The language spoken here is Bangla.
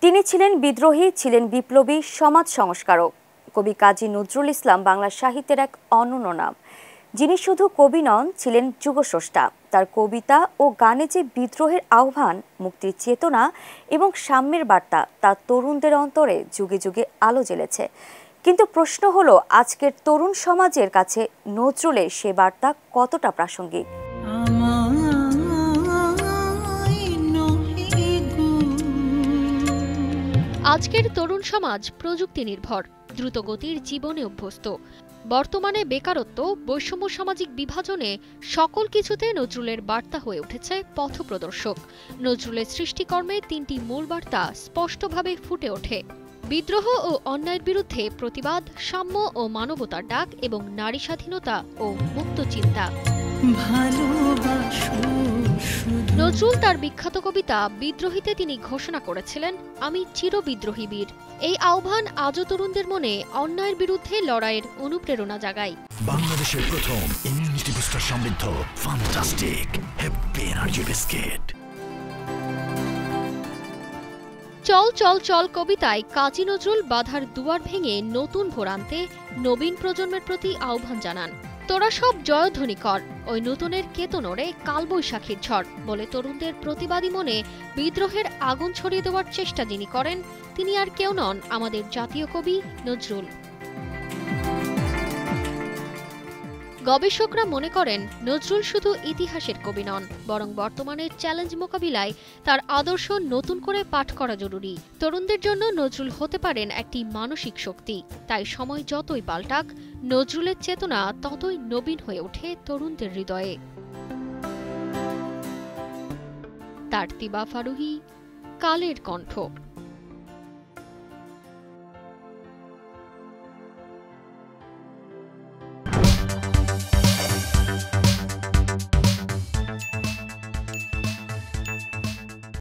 তিনি ছিলেন বিদ্রোহী, ছিলেন বিপ্লবী, সমাজ সংস্কারক। কবি কাজী নজরুল ইসলাম বাংলা সাহিত্যের এক অনন্য নাম, যিনি শুধু কবি নন, ছিলেন যুগস্রষ্টা। তার কবিতা ও গানে যে বিদ্রোহের আহ্বান, মুক্তির চেতনা এবং সাম্যের বার্তা, তা তরুণদের অন্তরে যুগে যুগে আলো জ্বেলেছে। কিন্তু প্রশ্ন হলো, আজকের তরুণ সমাজের কাছে নজরুলের সে বার্তা কতটা প্রাসঙ্গিক? আজকের তরুণ সমাজ প্রযুক্তি নির্ভর, দ্রুতগতির জীবনে অভ্যস্ত। বর্তমানে বেকারত্ব, বৈষম্য, সামাজিক বিভাজনে সকল কিছুতে নজরুলের বার্তা হয়ে উঠেছে পথপ্রদর্শক। নজরুলের সৃষ্টিকর্মে তিনটি মূল বার্তা স্পষ্টভাবে ফুটে ওঠে: বিদ্রোহ ও অন্যায়ের বিরুদ্ধে প্রতিবাদ, সাম্য ও মানবতার ডাক এবং নারী স্বাধীনতা ও মুক্ত চিন্তা। নজরুল তার বিখ্যাত কবিতা বিদ্রোহীতে তিনি ঘোষণা করেছিলেন, আমি চিরবিদ্রোহী বীর। এই আহ্বান আজও তরুণদের মনে অন্যায়ের বিরুদ্ধে লড়াইয়ের অনুপ্রেরণা জাগায়। বাংলাদেশের প্রথম ইমিউনিটি বুস্টার সমৃদ্ধ ফ্যান্টাস্টিক হ্যাপি এনার্জি বিস্কিট। চল চল চল কবিতায় কাজী নজরুল বাধার দুয়ার ভেঙে নতুন ভোর আনতে নবীন প্রজন্মের প্রতি আহ্বান জানান। তোরা সব জয়ধ্বনি কর, ওই নতুনের কেতনরে কালবৈশাখীর ঝড় বলে তরুণদের প্রতিবাদী মনে বিদ্রোহের আগুন ছড়িয়ে দেওয়ার চেষ্টা যিনি করেন, তিনি আর কেউ নন, আমাদের জাতীয় কবি নজরুল। গবেষকরা মনে করেন, নজরুল শুধু ইতিহাসের কবি নন, বরং বর্তমানের চ্যালেঞ্জ মোকাবিলায় তার আদর্শ নতুন করে পাঠ করা জরুরি। তরুণদের জন্য নজরুল হতে পারেন একটি মানসিক শক্তি। তাই সময় যতই পাল্টাক, নজরুলের চেতনা ততই নবীন হয়ে ওঠে তরুণদের হৃদয়ে। তারতিবা ফারুহী, কালের কণ্ঠ।